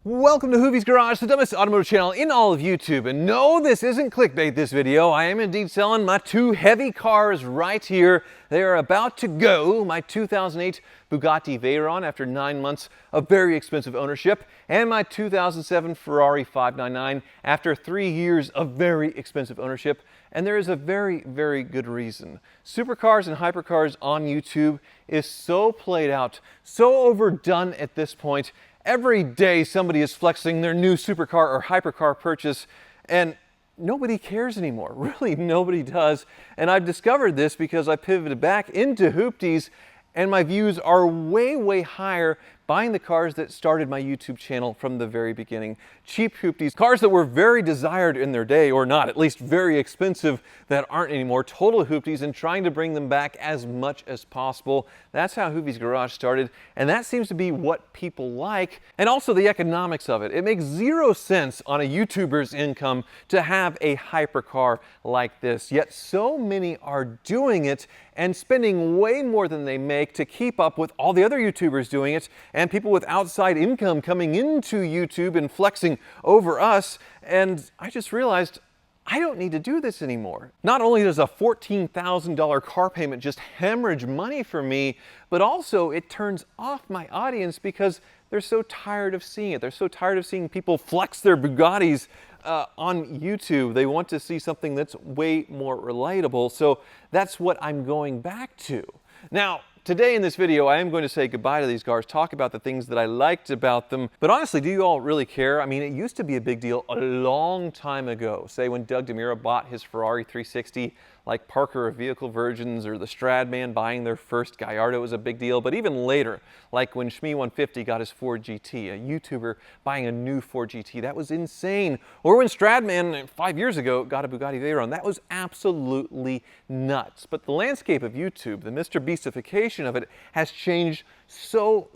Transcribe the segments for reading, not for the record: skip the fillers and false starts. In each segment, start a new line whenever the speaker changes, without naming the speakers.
Welcome to Hoovie's Garage, the dumbest automotive channel in all of YouTube. And no, this isn't clickbait, this video. I am indeed selling my two heavy cars right here. They are about to go. My 2008 Bugatti Veyron after 9 months of very expensive ownership, and my 2007 Ferrari 599 after 3 years of very expensive ownership. And there is a very, very good reason. Supercars and hypercars on YouTube is so played out, so overdone at this point. Every day somebody is flexing their new supercar or hypercar purchase, and nobody cares anymore. Really, nobody does. And I've discovered this because I pivoted back into hoopties, and my views are way, way higher buying the cars that started my YouTube channel from the very beginning. Cheap hoopties, cars that were very desired in their day, or not, at least very expensive that aren't anymore. Total hoopties, and trying to bring them back as much as possible. That's how Hoovie's Garage started, and that seems to be what people like, and also the economics of it. It makes zero sense on a YouTuber's income to have a hypercar like this, yet so many are doing it and spending way more than they make to keep up with all the other YouTubers doing it, and people with outside income coming into YouTube and flexing over us. And I just realized I don't need to do this anymore. Not only does a $14,000 car payment just hemorrhage money for me, but also it turns off my audience because they're so tired of seeing it. They're so tired of seeing people flex their Bugattis on YouTube. They want to see something that's way more relatable. So that's what I'm going back to. Now, today in this video, I am going to say goodbye to these cars, talk about the things that I liked about them. But honestly, do you all really care? I mean, it used to be a big deal a long time ago. Say when Doug DeMuro bought his Ferrari 360, like Parker or Vehicle Virgins, or the Stradman buying their first Gallardo was a big deal. But even later, like when Shmee150 got his Ford GT, a YouTuber buying a new Ford GT, that was insane. Or when Stradman 5 years ago got a Bugatti Veyron, that was absolutely nuts. But the landscape of YouTube, the Mr. Beastification of it, has changed so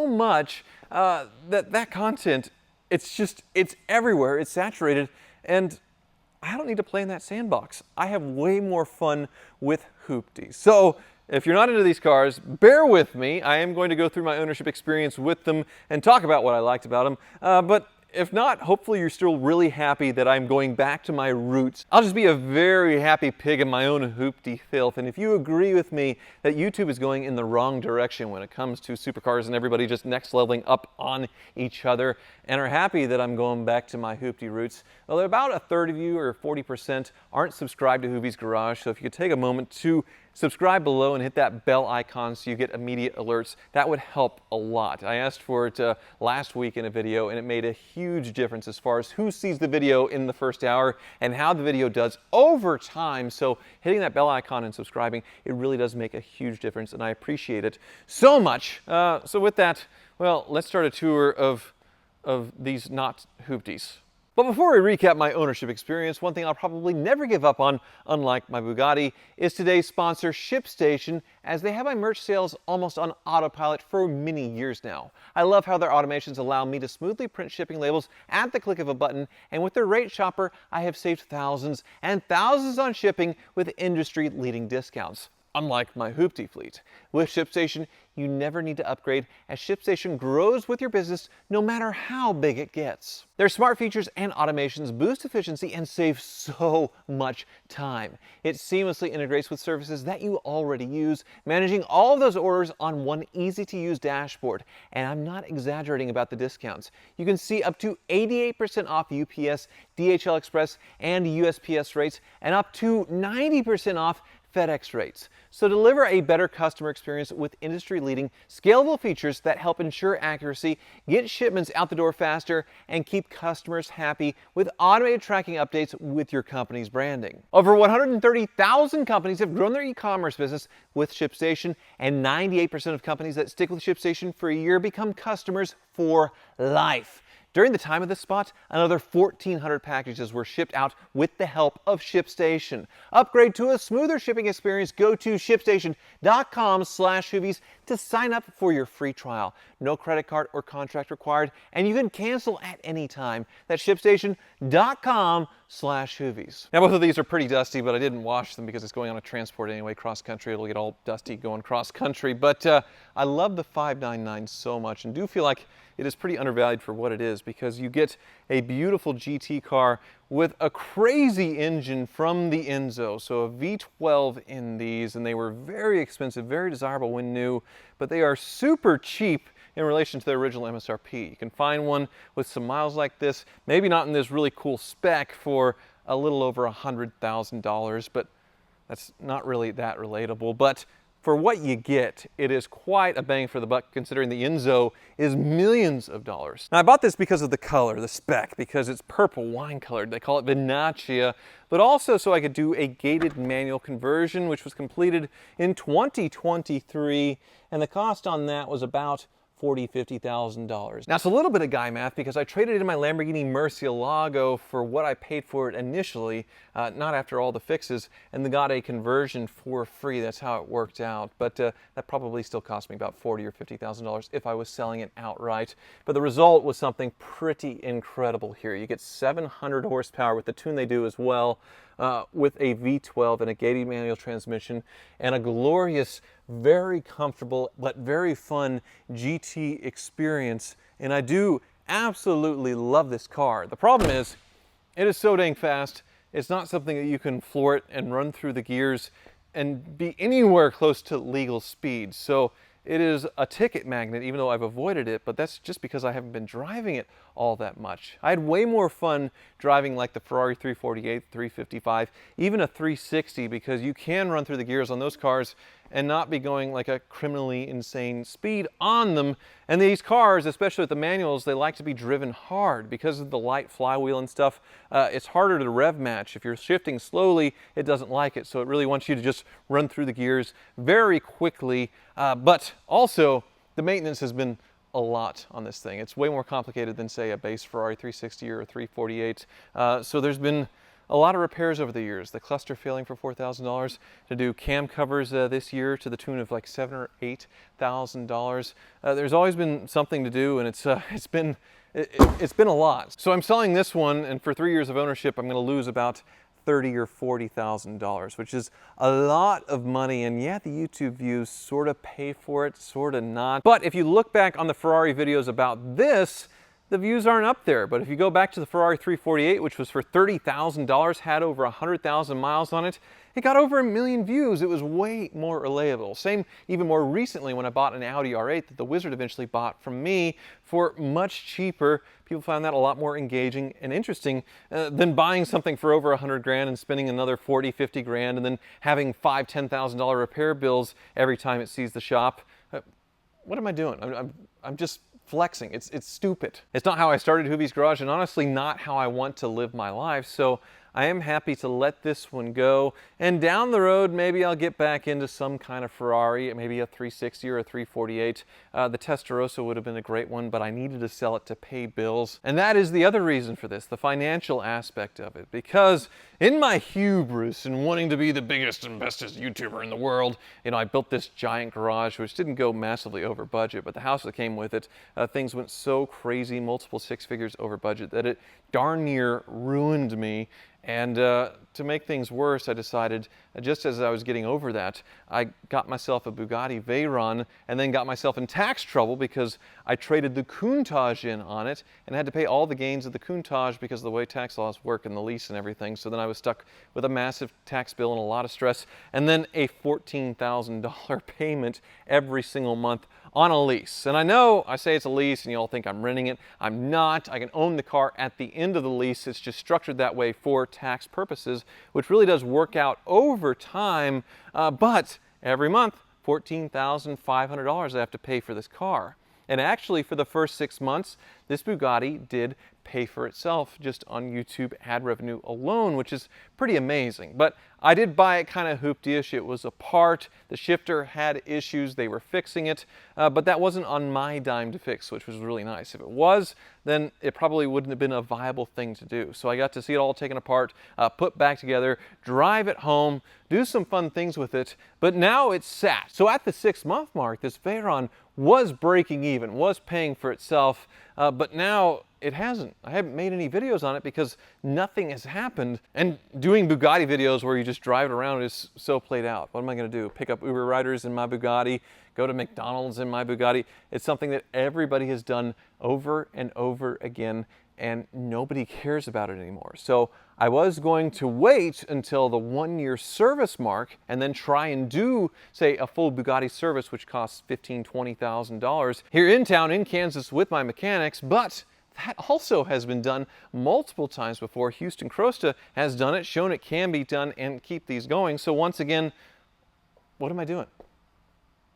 much that content, it's everywhere, it's saturated, and I don't need to play in that sandbox. I have way more fun with hoopties. So if you're not into these cars, bear with me. I am going to go through my ownership experience with them and talk about what I liked about them. But if not, hopefully you're still really happy that I'm going back to my roots. I'll just be a very happy pig in my own hoopty filth. And if you agree with me that YouTube is going in the wrong direction when it comes to supercars and everybody just next leveling up on each other, and are happy that I'm going back to my hoopty roots, well, about a third of you, or 40%, aren't subscribed to Hoovie's Garage. So if you could take a moment to subscribe below and hit that bell icon so you get immediate alerts, that would help a lot. I asked for it last week in a video, and it made a huge difference as far as who sees the video in the first hour and how the video does over time. So hitting that bell icon and subscribing, it really does make a huge difference, and I appreciate it so much. So with that, well, let's start a tour of these not hoopties. But before we recap my ownership experience, one thing I'll probably never give up on, unlike my Bugatti, is today's sponsor, ShipStation, as they have my merch sales almost on autopilot for many years now. I love how their automations allow me to smoothly print shipping labels at the click of a button, and with their rate shopper, I have saved thousands and thousands on shipping with industry-leading discounts. Unlike my hoopty fleet. With ShipStation, you never need to upgrade, as ShipStation grows with your business no matter how big it gets. Their smart features and automations boost efficiency and save so much time. It seamlessly integrates with services that you already use, managing all of those orders on one easy-to-use dashboard. And I'm not exaggerating about the discounts. You can see up to 88% off UPS, DHL Express, and USPS rates, and up to 90% off FedEx rates. So deliver a better customer experience with industry-leading scalable features that help ensure accuracy, get shipments out the door faster, and keep customers happy with automated tracking updates with your company's branding. Over 130,000 companies have grown their e-commerce business with ShipStation, and 98% of companies that stick with ShipStation for a year become customers for life. During the time of this spot, another 1,400 packages were shipped out with the help of ShipStation. Upgrade to a smoother shipping experience. Go to shipstation.com/Hoovies to sign up for your free trial. No credit card or contract required, and you can cancel at any time. That's shipstation.com/Hoovies. Now, both of these are pretty dusty, but I didn't wash them because it's going on a transport anyway, cross country. It'll get all dusty going cross country, but I love the 599 so much and do feel like it is pretty undervalued for what it is, because you get a beautiful GT car with a crazy engine from the Enzo. So a V12 in these, and they were very expensive, very desirable when new, but they are super cheap in relation to their original MSRP. You can find one with some miles like this, maybe not in this really cool spec, for a little over $100,000, but that's not really that relatable. But for what you get, it is quite a bang for the buck, considering the Enzo is millions of dollars. Now, I bought this because of the color, the spec, because it's purple wine colored. They call it Venezia, but also so I could do a gated manual conversion, which was completed in 2023, and the cost on that was about $40,000, $50,000. Now, it's a little bit of guy math because I traded in my Lamborghini Murcielago for what I paid for it initially, not after all the fixes, and then got a conversion for free. That's how it worked out. But that probably still cost me about $40,000 or $50,000 if I was selling it outright. But the result was something pretty incredible here. You get 700 horsepower with the tune they do as well, with a V12 and a gated manual transmission, and a glorious, very comfortable but very fun GT experience. And I do absolutely love this car. The problem is, it is so dang fast. It's not something that you can floor it and run through the gears and be anywhere close to legal speed. So it is a ticket magnet, even though I've avoided it, but that's just because I haven't been driving it all that much. I had way more fun driving like the Ferrari 348, 355, even a 360, because you can run through the gears on those cars and not be going like a criminally insane speed on them. And these cars, especially with the manuals, they like to be driven hard because of the light flywheel and stuff. It's harder to rev match. If you're shifting slowly, it doesn't like it. So it really wants you to just run through the gears very quickly. But also, the maintenance has been a lot on this thing. It's way more complicated than, say, a base Ferrari 360 or a 348. So there's been a lot of repairs over the years. The cluster failing for $4,000, to do cam covers this year to the tune of like $7,000 or $8,000. There's always been something to do, and it's been a lot. So I'm selling this one, and for 3 years of ownership, I'm going to lose about $30,000 or $40,000, which is a lot of money. And yeah, the YouTube views sort of pay for it, sort of not. But if you look back on the Ferrari videos about this, the views aren't up there. But if you go back to the Ferrari 348, which was for $30,000, had over 100,000 miles on it, it got over 1 million views. It was way more relatable. Same even more recently when I bought an Audi R8 that the Wizard eventually bought from me for much cheaper. People found that a lot more engaging and interesting than buying something for over 100 grand and spending another 40, 50 grand and then having $5,000, $10,000 repair bills every time it sees the shop. What am I doing? I'm just flexing. It's stupid. It's not how I started Hoovies Garage, and honestly not how I want to live my life. So I am happy to let this one go, and down the road maybe I'll get back into some kind of Ferrari, maybe a 360 or a 348. The Testarossa would have been a great one, but I needed to sell it to pay bills. And that is the other reason for this, the financial aspect of it. Because in my hubris and wanting to be the biggest and bestest YouTuber in the world, you know, I built this giant garage, which didn't go massively over budget, but the house that came with it, things went so crazy, multiple six figures over budget, that it darn near ruined me. And to make things worse, I decided, just as I was getting over that, I got myself a Bugatti Veyron and then got myself in tax trouble because I traded the Countach in on it and had to pay all the gains of the Countach because of the way tax laws work and the lease and everything. So then I was stuck with a massive tax bill and a lot of stress, and then a $14,000 payment every single month on a lease. And I know I say it's a lease and you all think I'm renting it. I'm not. I can own the car at the end of the lease. It's just structured that way for tax purposes, which really does work out over time. But every month, $14,500 I have to pay for this car. And actually, for the first 6 months, this Bugatti did pay for itself just on YouTube ad revenue alone, which is pretty amazing. But I did buy it kind of hoopty-ish. It was a part. The shifter had issues. They were fixing it, but that wasn't on my dime to fix, which was really nice. If it was, then it probably wouldn't have been a viable thing to do. So I got to see it all taken apart, put back together, drive it home, do some fun things with it, but now it's sat. So at the 6-month mark, this Veyron was breaking even, was paying for itself, but now it hasn't. I haven't made any videos on it because nothing has happened. And doing Bugatti videos where you just drive it around is so played out. What am I going to do? Pick up Uber riders in my Bugatti, go to McDonald's in my Bugatti? It's something that everybody has done over and over again, and nobody cares about it anymore. So I was going to wait until the 1-year service mark and then try and do, say, a full Bugatti service, which costs $15,000, $20,000 here in town in Kansas with my mechanics, but that also has been done multiple times before. Houston Crosta has done it, shown it can be done, and keep these going. So once again, what am I doing?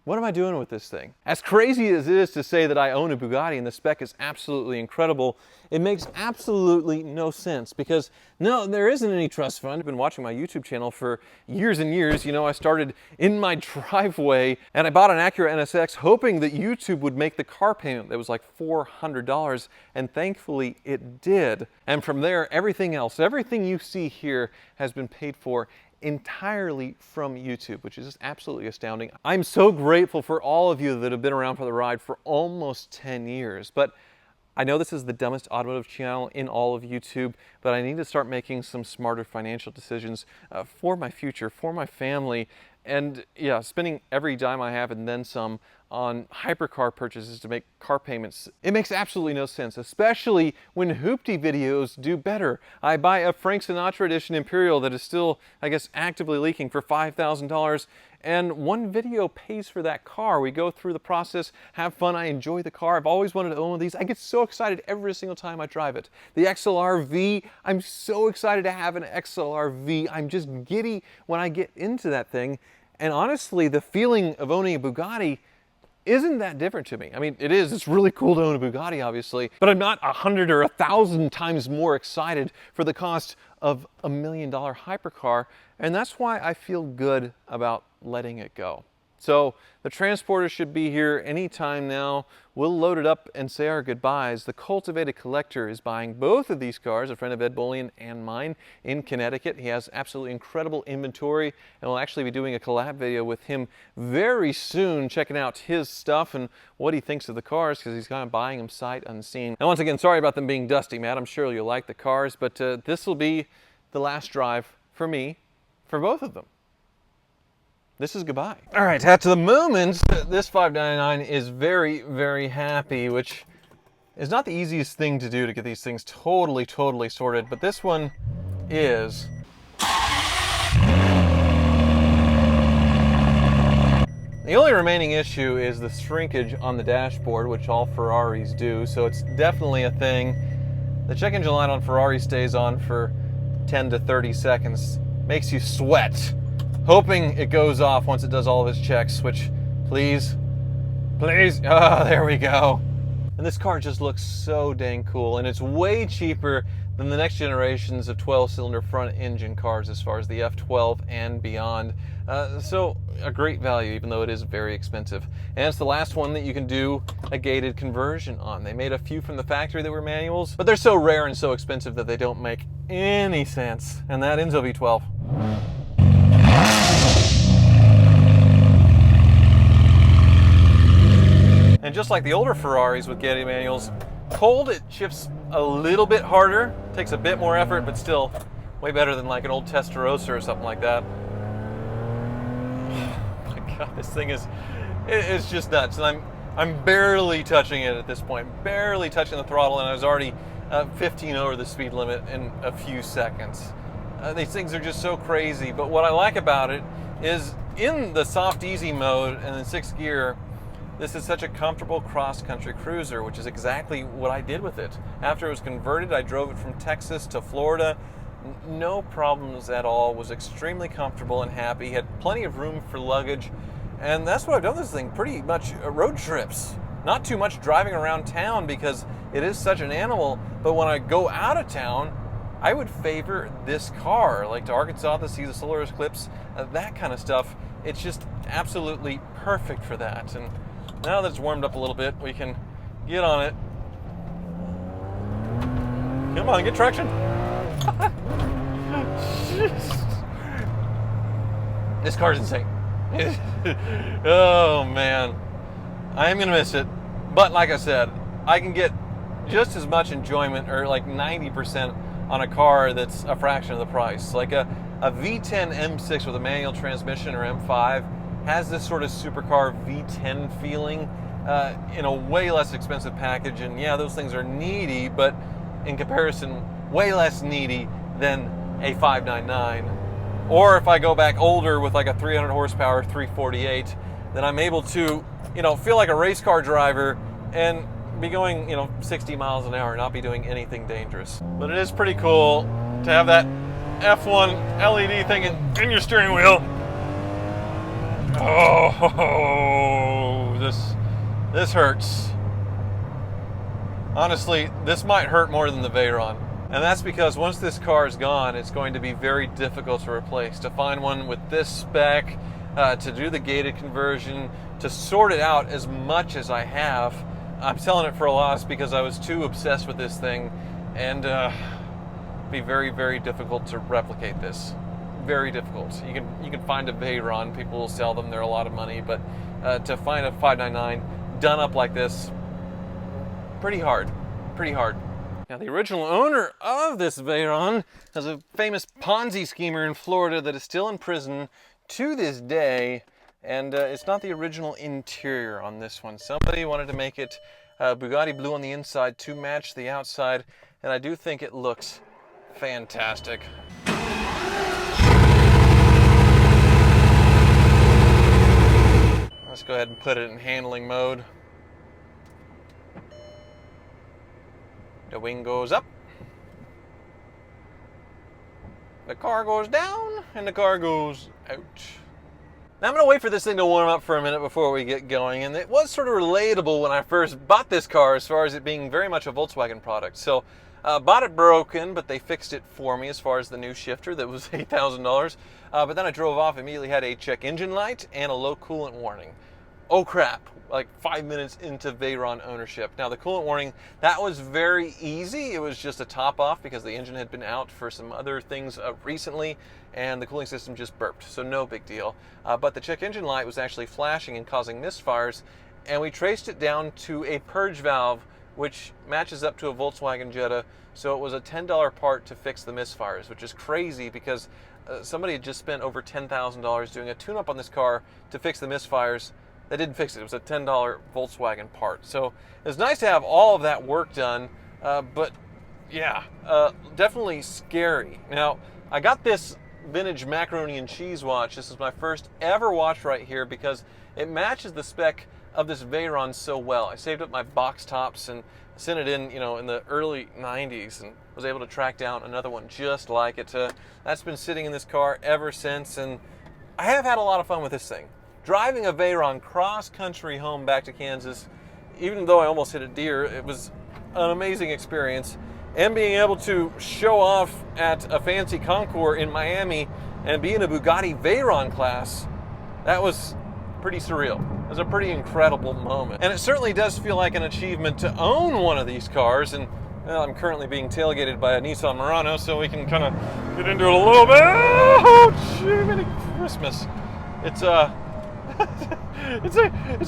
What am I doing with this thing? As crazy as it is to say that I own a Bugatti and the spec is absolutely incredible, it makes absolutely no sense because no, there isn't any trust fund. I've been watching my YouTube channel for years and years. You know, I started in my driveway and I bought an Acura NSX hoping that YouTube would make the car payment that was like $400, and thankfully it did. And from there, everything else, everything you see here has been paid for entirely from YouTube, which is just absolutely astounding. I'm so grateful for all of you that have been around for the ride for almost 10 years. But I know this is the dumbest automotive channel in all of YouTube, but I need to start making some smarter financial decisions for my future, for my family, and yeah, spending every dime I have and then some on hypercar purchases to make car payments. It makes absolutely no sense, especially when hoopty videos do better. I buy a Frank Sinatra edition Imperial that is still, I guess, actively leaking for $5,000, and one video pays for that car. We go through the process, have fun, I enjoy the car. I've always wanted to own one of these. I get so excited every single time I drive it. The XLR-V, I'm so excited to have an XLR-V. I'm just giddy when I get into that thing. And honestly, the feeling of owning a Bugatti isn't that different to me. I mean, it is. It's really cool to own a Bugatti, obviously, but I'm not 100 or 1,000 times more excited for the cost of $1 million hypercar, and that's why I feel good about letting it go. So the transporter should be here anytime now. We'll load it up and say our goodbyes. The Cultivated Collector is buying both of these cars, a friend of Ed Bullion and mine, in Connecticut. He has absolutely incredible inventory, and we'll actually be doing a collab video with him very soon, checking out his stuff and what he thinks of the cars, because he's kind of buying them sight unseen. And once again, sorry about them being dusty, Matt. I'm sure you'll like the cars, but this will be the last drive for me for both of them. This is goodbye. All right, at the moment, this 599 is very, very happy, which is not the easiest thing to do to get these things totally sorted, but this one is. The only remaining issue is the shrinkage on the dashboard, which all Ferraris do, so it's definitely a thing. The check engine light on Ferrari stays on for 10 to 30 seconds, makes you sweat, hoping it goes off once it does all of its checks, which, please, there we go. And this car just looks so dang cool, and it's way cheaper than the next generations of 12-cylinder front engine cars as far as the F12 and beyond. So a great value, even though it is very expensive. And it's the last one that you can do a gated conversion on. They made a few from the factory that were manuals, but they're so rare and so expensive that they don't make any sense. And that ends V12. And just like the older Ferraris with gated manuals, cold it shifts a little bit harder, takes a bit more effort, but still way better than like an old Testarossa or something like that. Oh my God, this thing it's just nuts. And I'm barely touching it at this point, barely touching the throttle, and I was already 15 over the speed limit in a few seconds. These things are just so crazy, but what I like about it is in the soft easy mode and in 6th gear, this is such a comfortable cross-country cruiser, which is exactly what I did with it. After it was converted, I drove it from Texas to Florida. No problems at all, was extremely comfortable and happy, had plenty of room for luggage, and that's what I've done with this thing, pretty much road trips. Not too much driving around town because It is such an animal, but when I go out of town, I would favor this car, like to Arkansas to see the solar eclipse, that kind of stuff. It's just absolutely perfect for that. And now that it's warmed up a little bit, we can get on it. Come on, get traction. This car's insane. Oh man, I am gonna miss it. But like I said, I can get just as much enjoyment, or like 90%, on a car that's a fraction of the price. Like a V10 M6 with a manual transmission, or M5, has this sort of supercar V10 feeling in a way less expensive package. And yeah, those things are needy, but in comparison, way less needy than a 599. Or if I go back older with like a 300 horsepower 348, then I'm able to, feel like a race car driver and be going, 60 miles an hour, not be doing anything dangerous. But it is pretty cool to have that F1 LED thing in your steering wheel. Oh, this hurts. Honestly, this might hurt more than the Veyron. And that's because once this car is gone, it's going to be very difficult to replace. To find one with this spec, to do the gated conversion, to sort it out as much as I have. I'm selling it for a loss because I was too obsessed with this thing, and be very, very difficult to replicate this. Very difficult. You can find a Veyron, people will sell them, they're a lot of money, but to find a 599 done up like this, pretty hard. Now, the original owner of this Veyron is a famous Ponzi schemer in Florida that is still in prison to this day. And it's not the original interior on this one. Somebody wanted to make it Bugatti blue on the inside to match the outside, and I do think it looks fantastic. Let's go ahead and put it in handling mode. The wing goes up. The car goes down, and the car goes out. Now I'm going to wait for this thing to warm up for a minute before we get going, and it was sort of relatable when I first bought this car as far as it being very much a Volkswagen product. So bought it broken, but they fixed it for me as far as the new shifter that was $8,000. But then I drove off, immediately had a check engine light and a low coolant warning. Oh crap, like 5 minutes into Veyron ownership. Now the coolant warning, that was very easy. It was just a top off because the engine had been out for some other things recently, and the cooling system just burped, so no big deal. But the check engine light was actually flashing and causing misfires, and we traced it down to a purge valve, which matches up to a Volkswagen Jetta, so it was a $10 part to fix the misfires, which is crazy because somebody had just spent over $10,000 doing a tune-up on this car to fix the misfires. They didn't fix it. It was a $10 Volkswagen part. So it was nice to have all of that work done, but yeah, definitely scary. Now, I got this vintage macaroni and cheese watch. This is my first ever watch right here because it matches the spec of this Veyron so well. I saved up my box tops and sent it in, in the early 90s, and was able to track down another one just like it. That's been sitting in this car ever since, and I have had a lot of fun with this thing. Driving a Veyron cross-country home back to Kansas, even though I almost hit a deer, it was an amazing experience. And being able to show off at a fancy concours in Miami and be in a Bugatti Veyron class, that was pretty surreal. It was a pretty incredible moment. And it certainly does feel like an achievement to own one of these cars. And well, I'm currently being tailgated by a Nissan Murano, so we can kind of get into it a little bit. Oh, Jiminy Christmas. It's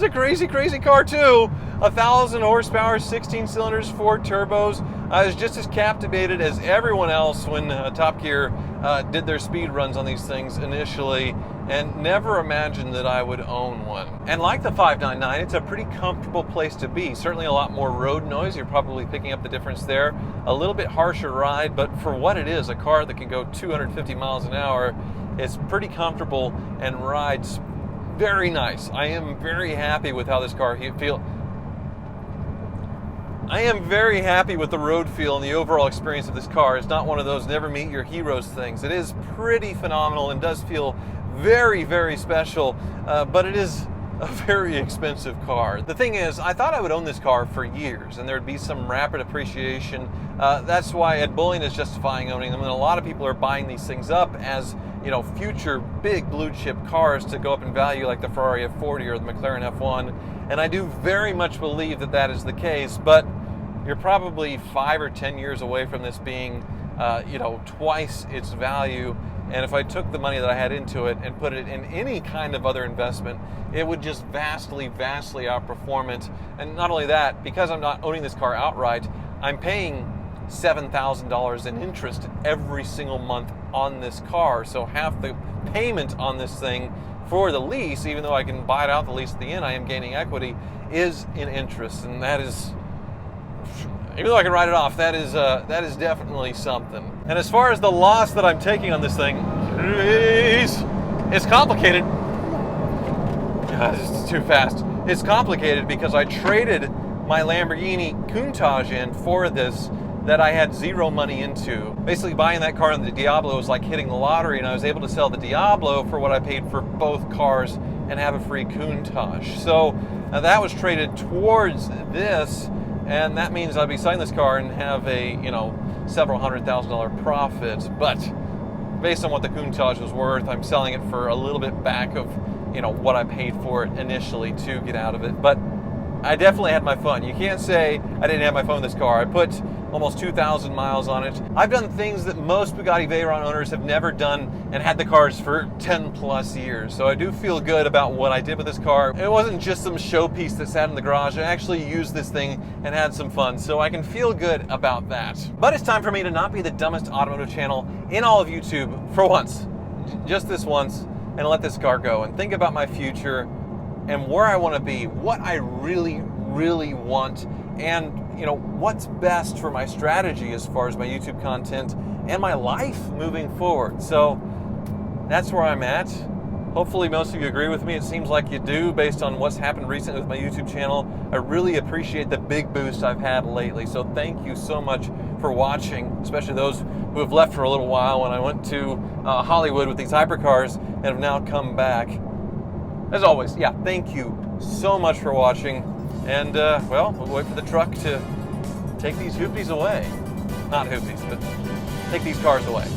a crazy car too. 1,000 horsepower, 16 cylinders, 4 turbos. I was just as captivated as everyone else when Top Gear did their speed runs on these things initially, and never imagined that I would own one. And like the 599, it's a pretty comfortable place to be. Certainly a lot more road noise. You're probably picking up the difference there. A little bit harsher ride, but for what it is, a car that can go 250 miles an hour, it's pretty comfortable and rides very nice. I am very happy with how this car feels. I am very happy with the road feel and the overall experience of this car. It's not one of those never meet your heroes things. It is pretty phenomenal and does feel very, very special, but it is a very expensive car. The thing is, I thought I would own this car for years and there'd be some rapid appreciation. That's why Ed Bullion is justifying owning them, and a lot of people are buying these things up as, you know, future big blue chip cars to go up in value, like the Ferrari F40 or the McLaren F1. And I do very much believe that that is the case, but you're probably 5 or 10 years away from this being, you know, twice its value. And if I took the money that I had into it and put it in any kind of other investment, it would just vastly, vastly outperform it. And not only that, because I'm not owning this car outright, I'm paying $7,000 in interest every single month on this car. So half the payment on this thing for the lease, even though I can buy it out the lease at the end, I am gaining equity, is in interest. And that is, even though I can write it off, that is definitely something. And as far as the loss that I'm taking on this thing, it's complicated. God, it's too fast. It's complicated because I traded my Lamborghini Countach in for this that I had zero money into. Basically, buying that car in the Diablo was like hitting the lottery, and I was able to sell the Diablo for what I paid for both cars and have a free Countach. So that was traded towards this, and that means I'll be selling this car and have a, you know, several $100,000 profit. But based on what the Countach was worth, I'm selling it for a little bit back of, you know, what I paid for it initially to get out of it. But I definitely had my fun. You can't say I didn't have my fun with this car. I put almost 2,000 miles on it. I've done things that most Bugatti Veyron owners have never done and had the cars for 10 plus years. So I do feel good about what I did with this car. It wasn't just some showpiece that sat in the garage. I actually used this thing and had some fun. So I can feel good about that. But it's time for me to not be the dumbest automotive channel in all of YouTube for once. Just this once, and let this car go and think about my future and where I want to be, what I really, really want, and, you know, what's best for my strategy as far as my YouTube content and my life moving forward. So that's where I'm at. Hopefully most of you agree with me. It seems like you do based on what's happened recently with my YouTube channel. I really appreciate the big boost I've had lately. So thank you so much for watching, especially those who have left for a little while when I went to Hollywood with these hypercars and have now come back. As always, yeah, thank you so much for watching. And, well, we'll wait for the truck to take these hoopies away. Not hoopies, but take these cars away.